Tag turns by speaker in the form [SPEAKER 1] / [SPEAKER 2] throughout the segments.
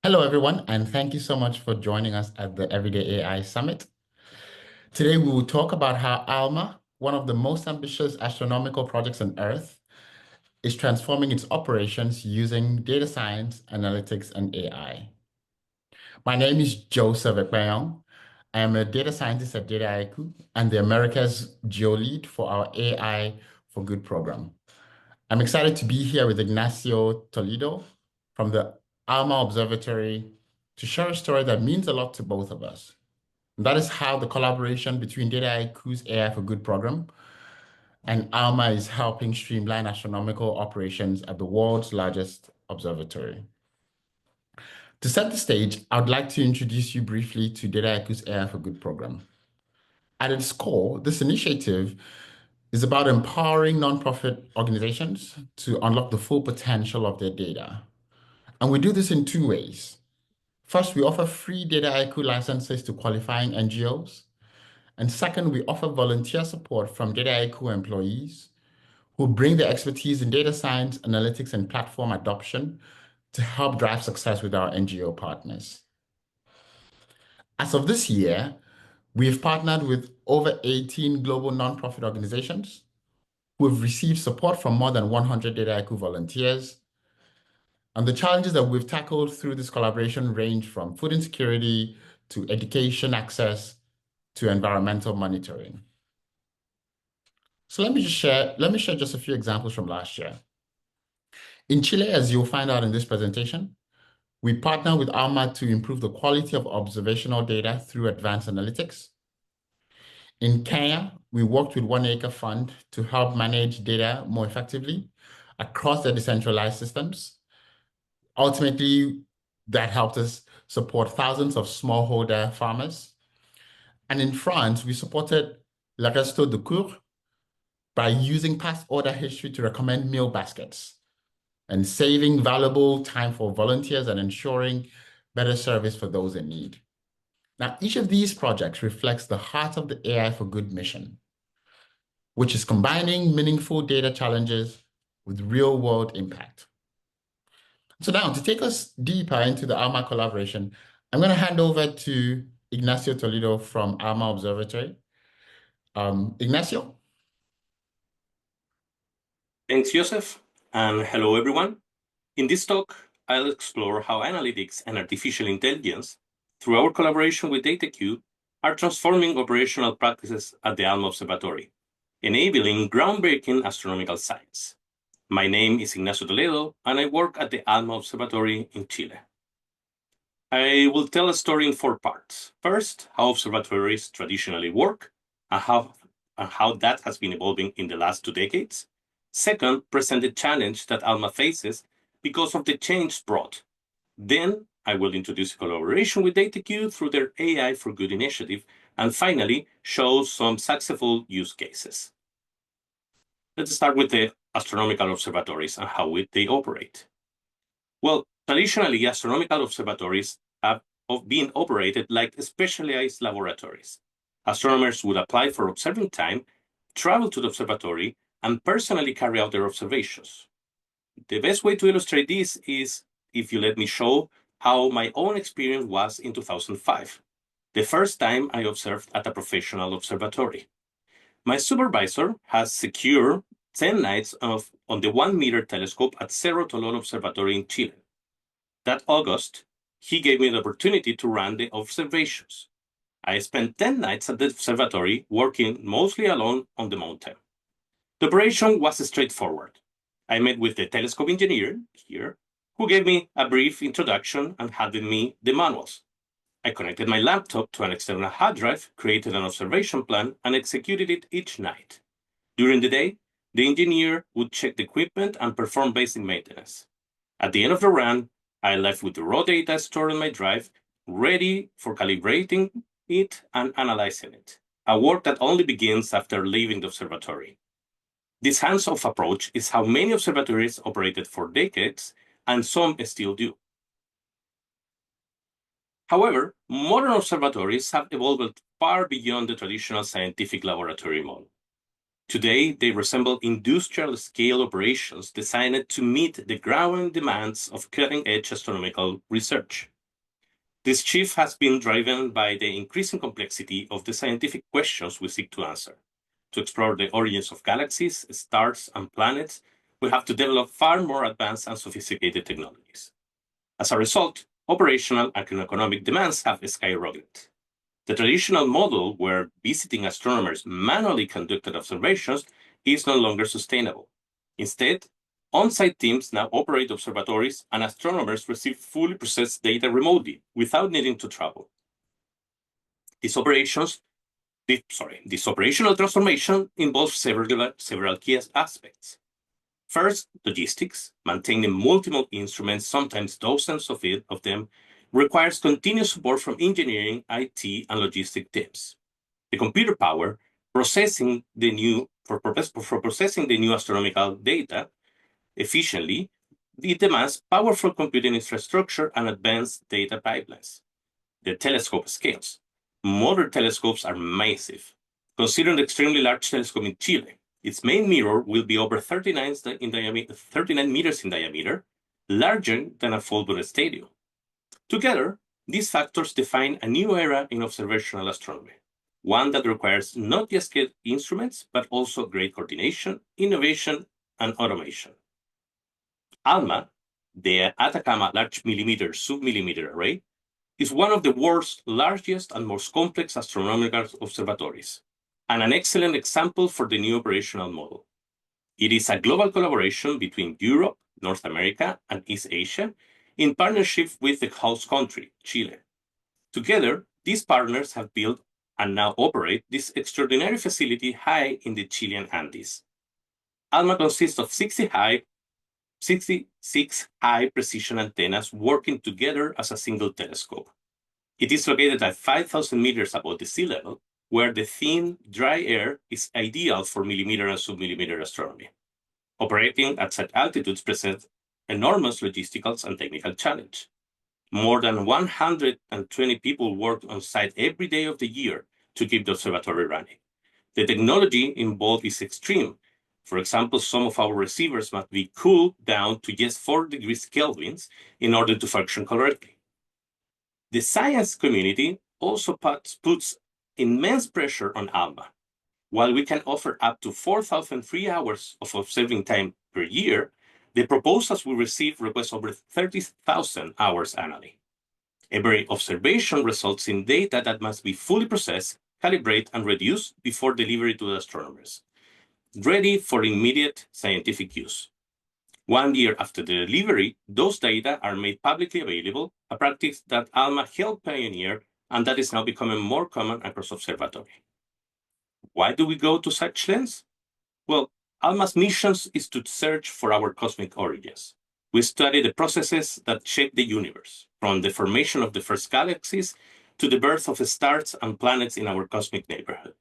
[SPEAKER 1] Hello, everyone, and thank you so much for joining us at the Everyday AI Summit. Today, we will talk about how ALMA, one of the most ambitious astronomical projects on Earth, is transforming its operations using data science, analytics, and AI. My name is Joseph Ekpeyong. I am a data scientist at Dataiku and the Americas Geo Lead for our AI for Good program. I'm excited to be here with Ignacio Toledo from the ALMA Observatory to share a story that means a lot to both of us. And that is how the collaboration between Dataiku's AI for Good program and ALMA is helping streamline astronomical operations at the world's largest observatory. To set the stage, I would like to introduce you briefly to Dataiku's AI for Good program. At its core, this initiative is about empowering nonprofit organizations to unlock the full potential of their data. And we do this in two ways. First, we offer free Dataiku licenses to qualifying NGOs. And second, we offer volunteer support from Dataiku employees who bring their expertise in data science, analytics, and platform adoption to help drive success with our NGO partners. As of this year, we've partnered with over 18 global nonprofit organizations who have received support from more than 100 Dataiku volunteers. And the challenges that we've tackled through this collaboration range from food insecurity to education access to environmental monitoring. So let me share just a few examples from last year. In Chile, as you'll find out in this presentation, we partner with ALMA to improve the quality of observational data through advanced analytics. In Kenya, we worked with One Acre Fund to help manage data more effectively across their decentralized systems. Ultimately, that helped us support thousands of smallholder farmers. And in France, we supported La Resto de Cour by using past order history to recommend meal baskets and saving valuable time for volunteers and ensuring better service for those in need. Now, each of these projects reflects the heart of the AI for Good mission, which is combining meaningful data challenges with real-world impact. So now, to take us deeper into the ALMA collaboration, I'm going to hand over to Ignacio Toledo from ALMA Observatory. Ignacio?
[SPEAKER 2] Thanks, Joseph, and hello, everyone. In this talk, I'll explore how analytics and artificial intelligence, through our collaboration with Dataiku, are transforming operational practices at the ALMA Observatory, enabling groundbreaking astronomical science. My name is Ignacio Toledo, and I work at the ALMA Observatory in Chile. I will tell a story in 4 parts. First, how observatories traditionally work, and how that has been evolving in the last 2 decades. Second, present the challenge that ALMA faces because of the change brought. Then, I will introduce a collaboration with Dataiku through their AI for Good initiative, and finally, show some successful use cases. Let's start with the astronomical observatories and how they operate. Well, traditionally, astronomical observatories have been operated like specialized laboratories. Astronomers would apply for observing time, travel to the observatory, and personally carry out their observations. The best way to illustrate this is if you let me show how my own experience was in 2005, the first time I observed at a professional observatory. My supervisor has secured 10 nights on the 1-meter telescope at Cerro Tololo Observatory in Chile. That August, he gave me the opportunity to run the observations. I spent 10 nights at the observatory working mostly alone on the mountain. The operation was straightforward. I met with the telescope engineer here, who gave me a brief introduction and handed me the manuals. I connected my laptop to an external hard drive, created an observation plan, and executed it each night. During the day, the engineer would check the equipment and perform basic maintenance. At the end of the run, I left with the raw data stored on my drive, ready for calibrating it and analyzing it, a work that only begins after leaving the observatory. This hands-off approach is how many observatories operated for decades, and some still do. However, modern observatories have evolved far beyond the traditional scientific laboratory model. Today, they resemble industrial-scale operations designed to meet the growing demands of cutting-edge astronomical research. This shift has been driven by the increasing complexity of the scientific questions we seek to answer. To explore the origins of galaxies, stars, and planets, we have to develop far more advanced and sophisticated technologies. As a result, operational and economic demands have skyrocketed. The traditional model, where visiting astronomers manually conducted observations, is no longer sustainable. Instead, on-site teams now operate observatories, and astronomers receive fully processed data remotely without needing to travel. This operational transformation involves several key aspects. First, logistics. Maintaining multiple instruments, sometimes dozens of them, requires continuous support from engineering, IT, and logistic teams. The computer power for processing the new astronomical data efficiently, it demands powerful computing infrastructure and advanced data pipelines. The telescope scales. Modern telescopes are massive. Consider the extremely large telescope in Chile. Its main mirror will be over 39 meters in diameter, larger than a football stadium. Together, these factors define a new era in observational astronomy, one that requires not just good instruments, but also great coordination, innovation, and automation. ALMA, the Atacama Large Millimeter Submillimeter Array, is one of the world's largest and most complex astronomical observatories, and an excellent example for the new operational model. It is a global collaboration between Europe, North America, and East Asia in partnership with the host country, Chile. Together, these partners have built and now operate this extraordinary facility high in the Chilean Andes. ALMA consists of 66 high-precision antennas working together as a single telescope. It is located at 5,000 meters above the sea level, where the thin, dry air is ideal for millimeter and submillimeter astronomy. Operating at such altitudes presents enormous logistical and technical challenge. More than 120 people work on site every day of the year to keep the observatory running. The technology involved is extreme. For example, some of our receivers must be cooled down to just 4 degrees Kelvin in order to function correctly. The science community also puts immense pressure on ALMA. While we can offer up to 4,000 free hours of observing time per year, the proposals we receive request over 30,000 hours annually. Every observation results in data that must be fully processed, calibrated, and reduced before delivery to the astronomers, ready for immediate scientific use. 1 year after the delivery, those data are made publicly available, a practice that ALMA helped pioneer and that is now becoming more common across observatory. Why do we go to such lengths? Well, ALMA's mission is to search for our cosmic origins. We study the processes that shape the universe, from the formation of the first galaxies to the birth of stars and planets in our cosmic neighborhood.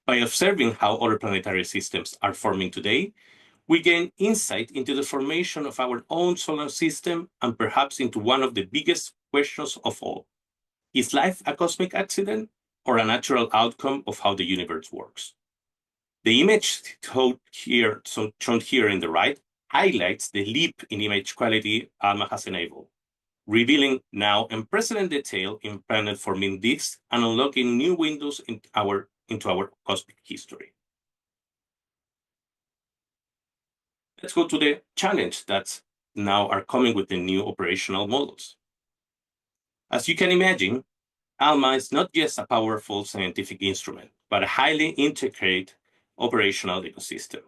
[SPEAKER 2] By observing how other planetary systems are forming today, we gain insight into the formation of our own solar system and perhaps into one of the biggest questions of all. Is life a cosmic accident or a natural outcome of how the universe works? The image shown here in the right highlights the leap in image quality ALMA has enabled, revealing now unprecedented detail in planet-forming disks and unlocking new windows into our cosmic history. Let's go to the challenge that now are coming with the new operational models. As you can imagine, ALMA is not just a powerful scientific instrument, but a highly integrated operational ecosystem.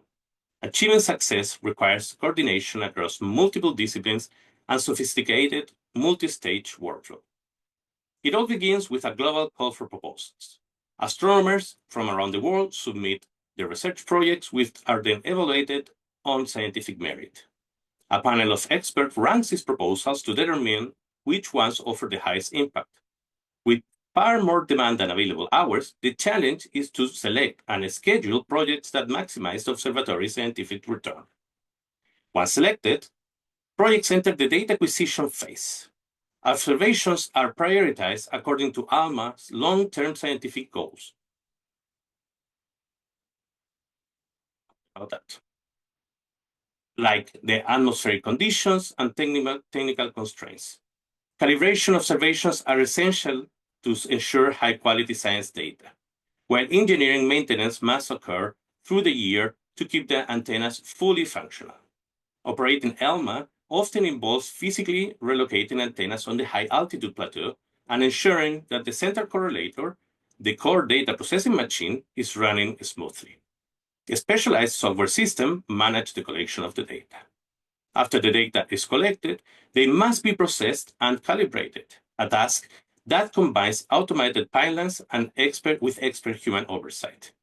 [SPEAKER 2] Achieving success requires coordination across multiple disciplines and sophisticated multi-stage workflow. It all begins with a global call for proposals. Astronomers from around the world submit their research projects, which are then evaluated on scientific merit. A panel of experts ranks these proposals to determine which ones offer the highest impact. With far more demand than available hours, the challenge is to select and schedule projects that maximize the observatory's scientific return. Once selected, projects enter the data acquisition phase. Observations are prioritized according to ALMA's long-term scientific goals. Like the atmospheric conditions and technical constraints. Calibration observations are essential to ensure high-quality science data, while engineering maintenance must occur through the year to keep the antennas fully functional. Operating ALMA often involves physically relocating antennas on the high-altitude plateau and ensuring that the center correlator, the core data processing machine, is running smoothly. A specialized software system manages the collection of the data. After the data is collected, they must be processed and calibrated, a task that combines automated pipelines and expert human oversight.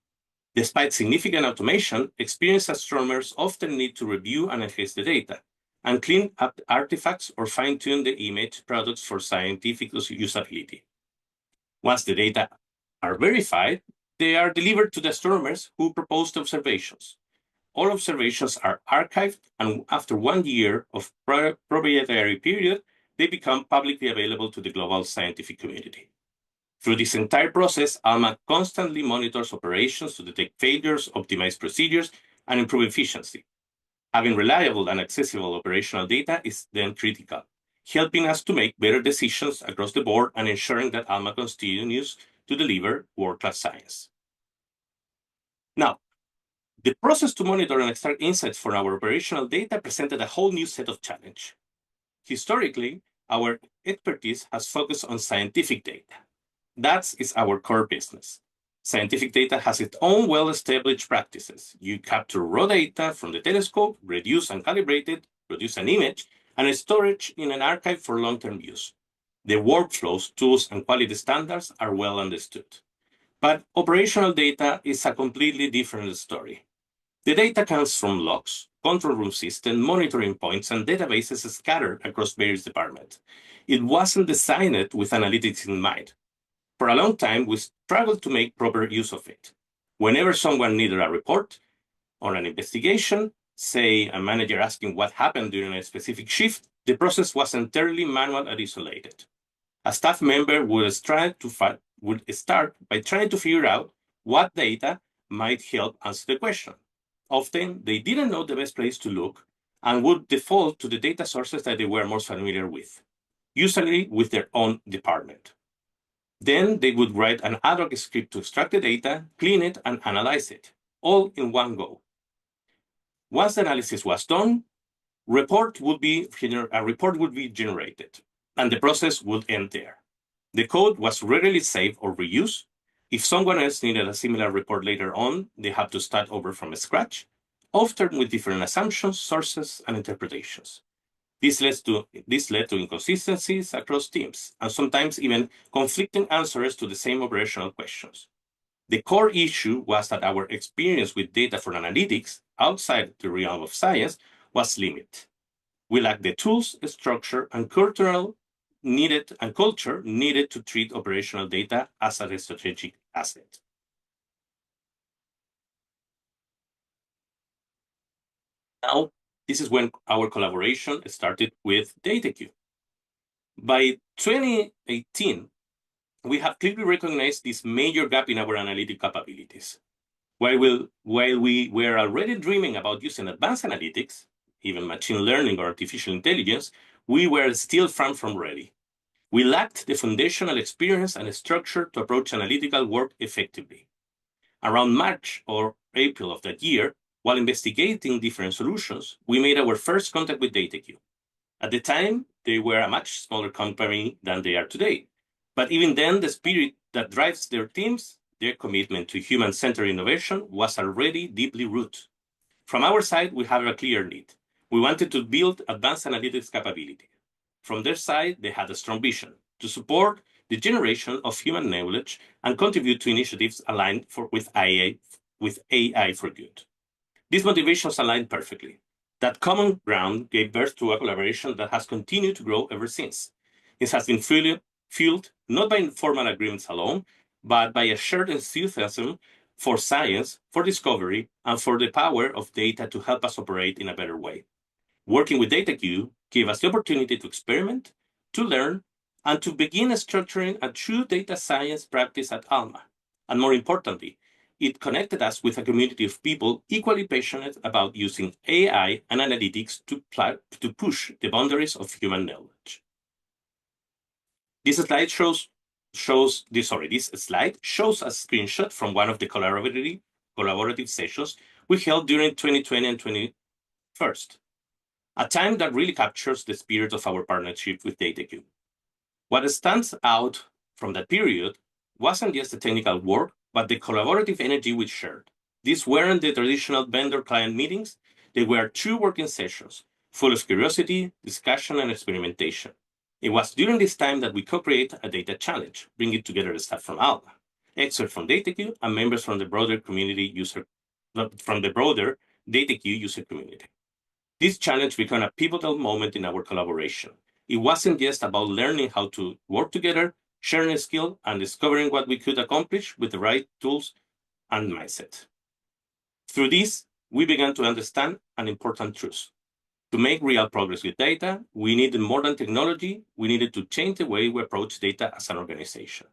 [SPEAKER 2] Despite significant automation, experienced astronomers often need to review and enhance the data, and clean up artifacts or fine-tune the image products for scientific usability. Once the data are verified, they are delivered to the astronomers who proposed observations. All observations are archived, and after 1 year of proprietary period, they become publicly available to the global scientific community. Through this entire process, ALMA constantly monitors operations to detect failures, optimize procedures, and improve efficiency. Having reliable and accessible operational data is then critical, helping us to make better decisions across the board and ensuring that ALMA continues to deliver world-class science. Now, the process to monitor and extract insights from our operational data presented a whole new set of challenges. Historically, our expertise has focused on scientific data. That is our core business. Scientific data has its own well-established practices. You capture raw data from the telescope, reduce and calibrate it, produce an image, and store it in an archive for long-term use. The workflows, tools, and quality standards are well understood. But operational data is a completely different story. The data comes from logs, control room systems, monitoring points, and databases scattered across various departments. It wasn't designed with analytics in mind. For a long time, we struggled to make proper use of it. Whenever someone needed a report or an investigation, say a manager asking what happened during a specific shift, the process was entirely manual and isolated. A staff member would start by trying to figure out what data might help answer the question. Often, they didn't know the best place to look and would default to the data sources that they were most familiar with, usually with their own department. Then they would write an ad hoc script to extract the data, clean it, and analyze it, all in one go. Once the analysis was done, a report would be generated, and the process would end there. The code was rarely saved or reused. If someone else needed a similar report later on, they had to start over from scratch, often with different assumptions, sources, and interpretations. This led to inconsistencies across teams, and sometimes even conflicting answers to the same operational questions. The core issue was that our experience with data for analytics outside the realm of science was limited. We lacked the tools, structure, and culture needed to treat operational data as a strategic asset. Now, this is when our collaboration started with Dataiku. By 2018, we have clearly recognized this major gap in our analytic capabilities. While we were already dreaming about using advanced analytics, even machine learning or artificial intelligence, we were still far from ready. We lacked the foundational experience and structure to approach analytical work effectively. Around March or April of that year, while investigating different solutions, we made our first contact with Dataiku. At the time, they were a much smaller company than they are today. But even then, the spirit that drives their teams, their commitment to human-centered innovation, was already deeply rooted. From our side, we have a clear need. We wanted to build advanced analytics capability. From their side, they had a strong vision to support the generation of human knowledge and contribute to initiatives aligned with AI for good. These motivations aligned perfectly. That common ground gave birth to a collaboration that has continued to grow ever since. It has been fueled not by formal agreements alone, but by a shared enthusiasm for science, for discovery, and for the power of data to help us operate in a better way. Working with Dataiku gave us the opportunity to experiment, to learn, and to begin structuring a true data science practice at ALMA. And more importantly, it connected us with a community of people equally passionate about using AI and analytics to push the boundaries of human knowledge. This slide shows a screenshot from one of the collaborative sessions we held during 2020 and 2021, a time that really captures the spirit of our partnership with Dataiku. What stands out from that period wasn't just the technical work, but the collaborative energy we shared. These weren't the traditional vendor-client meetings. They were true working sessions, full of curiosity, discussion, and experimentation. It was during this time that we co-created a data challenge, bringing together the staff from ALMA, experts from Dataiku, and members from the broader Dataiku user community. This challenge became a pivotal moment in our collaboration. It wasn't just about learning how to work together, sharing a skill, and discovering what we could accomplish with the right tools and mindset. Through this, we began to understand an important truth. To make real progress with data, we needed more than technology. We needed to change the way we approach data as an organization.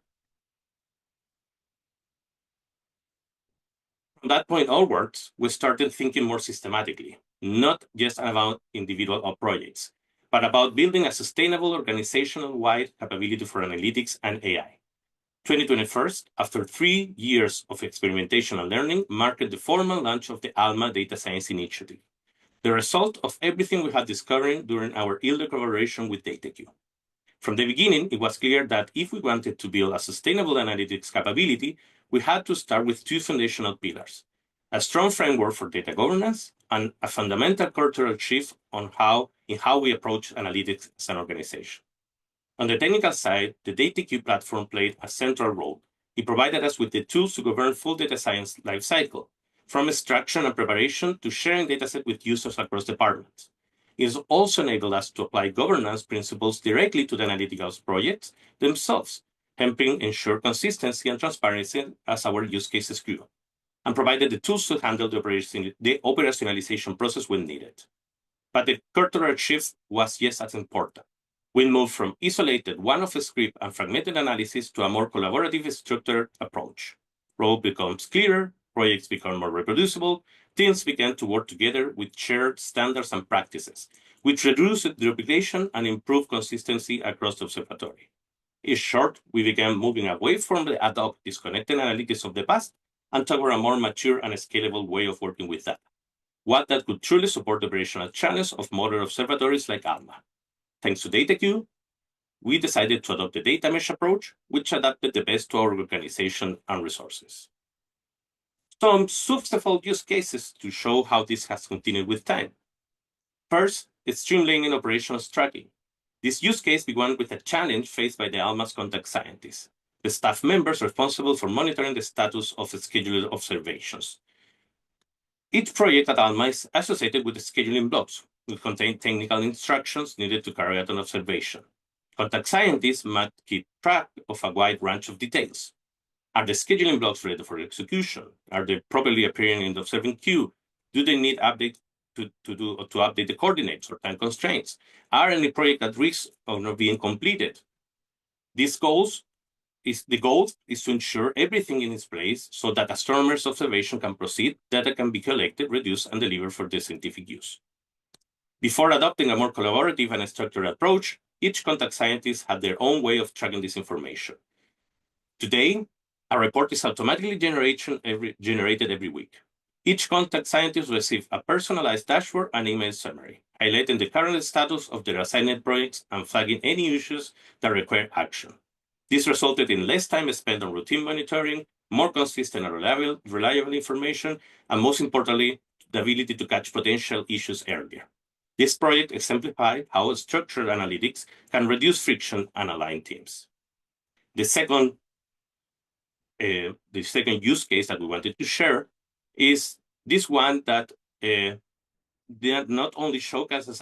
[SPEAKER 2] From that point onwards, we started thinking more systematically, not just about individual projects, but about building a sustainable organizational-wide capability for analytics and AI. 2021, after 3 years of experimentation and learning, marked the formal launch of the ALMA Data Science Initiative, the result of everything we had discovered during our early collaboration with Dataiku. From the beginning, it was clear that if we wanted to build a sustainable analytics capability, we had to start with 2 foundational pillars: a strong framework for data governance and a fundamental cultural shift in how we approach analytics as an organization. On the technical side, the Dataiku platform played a central role. It provided us with the tools to govern full data science lifecycle, from extraction and preparation to sharing datasets with users across departments. It has also enabled us to apply governance principles directly to the analytical projects themselves, helping ensure consistency and transparency as our use cases grew, and provided the tools to handle the operationalization process when needed. But the cultural shift was just as important. We moved from isolated one-off script and fragmented analysis to a more collaborative, structured approach. Role becomes clearer, projects become more reproducible, teams began to work together with shared standards and practices, which reduced duplication and improved consistency across the observatory. In short, we began moving away from the ad hoc, disconnected analytics of the past and toward a more mature and scalable way of working with data, one that could truly support the operational challenge of modern observatories like ALMA. Thanks to Dataiku, we decided to adopt the data mesh approach, which adapted the best to our organization and resources. Some successful use cases to show how this has continued with time. First, it's streamlining operations tracking. This use case began with a challenge faced by the ALMA's contact scientists, the staff members responsible for monitoring the status of scheduled observations. Each project at ALMA is associated with scheduling blocks, which contain technical instructions needed to carry out an observation. Contact scientists must keep track of a wide range of details. Are the scheduling blocks ready for execution? Are they properly appearing in the observing queue? Do they need update to update the coordinates or time constraints? Are any projects at risk of not being completed? The goal is to ensure everything in its place so that astronomers' observation can proceed, data can be collected, reduced, and delivered for the scientific use. Before adopting a more collaborative and structured approach, each contact scientist had their own way of tracking this information. Today, a report is automatically generated every week. Each contact scientist receives a personalized dashboard and email summary, highlighting the current status of their assigned projects and flagging any issues that require action. This resulted in less time spent on routine monitoring, more consistent and reliable information, and most importantly, the ability to catch potential issues earlier. This project exemplifies how structured analytics can reduce friction and align teams. The second use case that we wanted to share is this one that not only showcases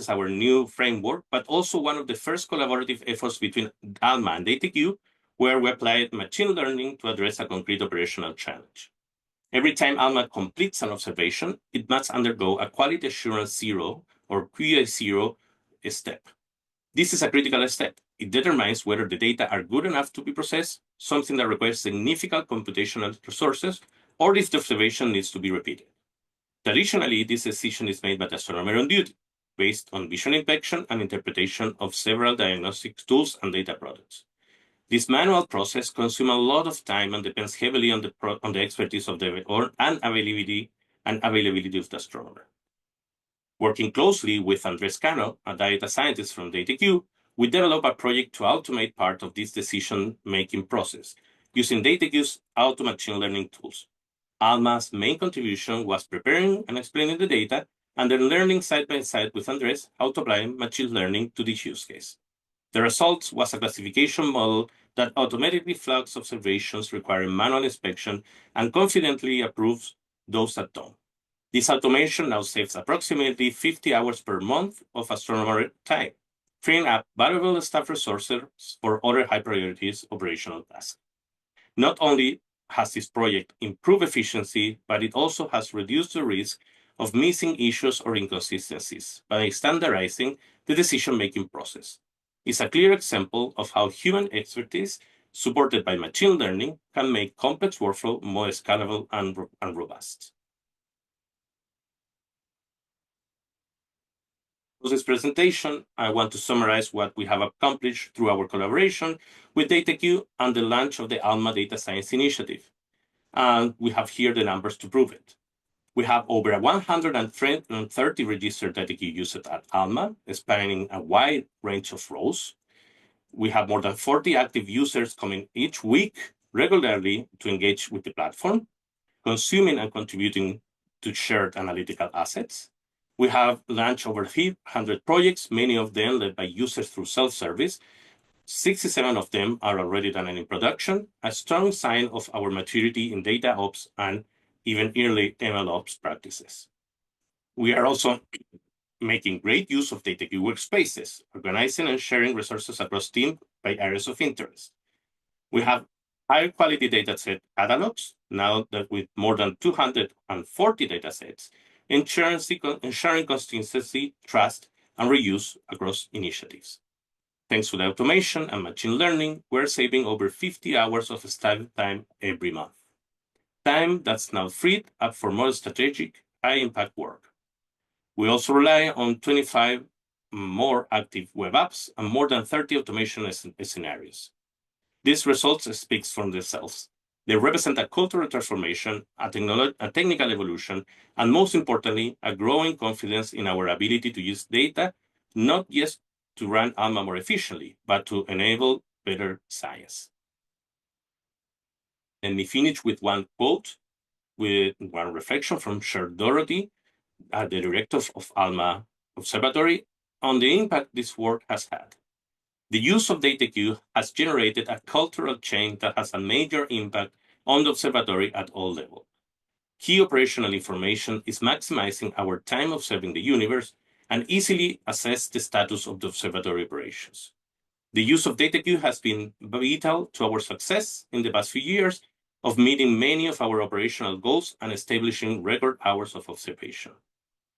[SPEAKER 2] our new framework, but also one of the first collaborative efforts between ALMA and Dataiku, where we applied machine learning to address a concrete operational challenge. Every time ALMA completes an observation, it must undergo a quality assurance 0 or QA0 step. This is a critical step. It determines whether the data are good enough to be processed, something that requires significant computational resources, or if the observation needs to be repeated. Traditionally, this decision is made by the astronomer on duty. based on visual inspection and interpretation of several diagnostic tools and data products. This manual process consumes a lot of time and depends heavily on the expertise of and availability of the astronomer. Working closely with Andres Cano, a data scientist from Dataiku, we developed a project to automate part of this decision-making process using Dataiku's auto-machine learning tools. ALMA's main contribution was preparing and explaining the data, and then learning side by side with Andres how to apply machine learning to this use case. The result was a classification model that automatically flags observations requiring manual inspection and confidently approves those at dawn. This automation now saves approximately 50 hours per month of astronomer time, freeing up valuable staff resources for other high-priority operational tasks. Not only has this project improved efficiency, but it also has reduced the risk of missing issues or inconsistencies by standardizing the decision-making process. It's a clear example of how human expertise, supported by machine learning, can make complex workflow more scalable and robust. For this presentation, I want to summarize what we have accomplished through our collaboration with Dataiku and the launch of the ALMA Data Science Initiative. And we have here the numbers to prove it. We have over 130 registered Dataiku users at ALMA, spanning a wide range of roles. We have more than 40 active users coming each week regularly to engage with the platform, consuming and contributing to shared analytical assets. We have launched over 300 projects, many of them led by users through self-service. 67 of them are already done in production, a strong sign of our maturity in data ops and even early ML ops practices. We are also making great use of Dataiku workspaces, organizing and sharing resources across teams by areas of interest. We have high-quality dataset catalogs, now that with more than 240 datasets, ensuring consistency, trust, and reuse across initiatives. Thanks to the automation and machine learning, we're saving over 50 hours of staff time every month. Time that's now freed up for more strategic, high-impact work. We also rely on 25 more active web apps and more than 30 automation scenarios. These results speak for themselves. They represent a cultural transformation, a technical evolution, and most importantly, a growing confidence in our ability to use data, not just to run ALMA more efficiently, but to enable better science. Let me finish with one quote, with one reflection from Shared Dorothy, the director of ALMA Observatory, on the impact this work has had. The use of Dataiku has generated a cultural change that has a major impact on the observatory at all levels. Key operational information is maximizing our time observing the universe and easily assess the status of the observatory operations. The use of Dataiku has been vital to our success in the past few years of meeting many of our operational goals and establishing record hours of observation.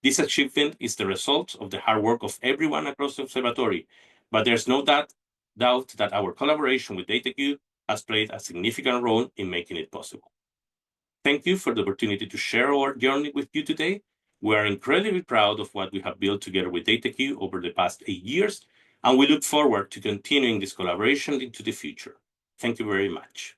[SPEAKER 2] This achievement is the result of the hard work of everyone across the observatory, but there's no doubt that our collaboration with Dataiku has played a significant role in making it possible. Thank you for the opportunity to share our journey with you today. We are incredibly proud of what we have built together with Dataiku over the past 8 years, and we look forward to continuing this collaboration into the future. Thank you very much.